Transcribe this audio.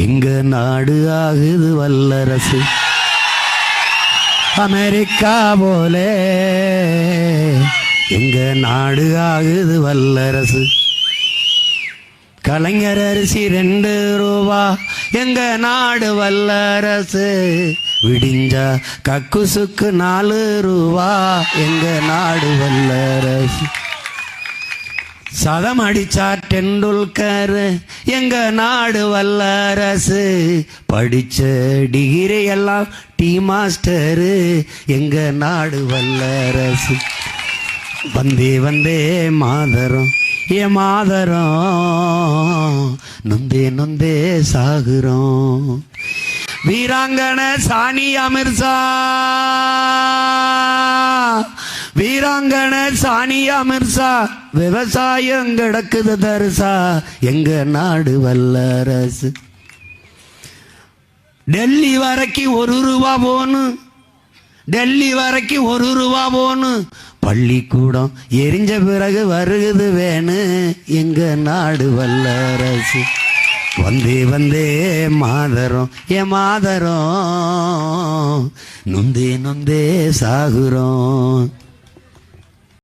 எங்க நாடு ஆகுது வல்லரசு. அமெரிக்கா போலே எங்க நாடு ஆகுது வல்லரசு. கலைஞர் அரிசி 2 ரூபா எங்க நாடு வல்லரசு. விடிஞ்சா கக்குசுக்கு 4 ரூபா எங்க நாடு வல்லரசு. சதம் அடிச்சா டெண்டுல்கர் எங்க நாடு வல்லரசு. படிச்ச டிகிரி எல்லாம் டீ மாஸ்டரு எங்க நாடு வல்லரசு. வந்தே வந்தே மாதரம் ஏ மாதரம் நொந்தே நொந்தே சாகுறோம். வீராங்கன சானியா மிர்சா, வீராங்கன சானியா மிர்சா, விவசாயம் கிடக்குது தரிசா எங்க நாடு வல்லரசு. டெல்லி வரைக்கும் 1 ரூபா போணும், டெல்லி வரைக்கும் 1 ரூபா போணும். பள்ளிக்கூடம் எரிஞ்ச பிறகு வருகுது வேணு எங்க நாடு வல்லரசு. வந்தே வந்தே மாதரம் ஏ மாதரம் நொந்தே நொந்தே சாகுறோம்.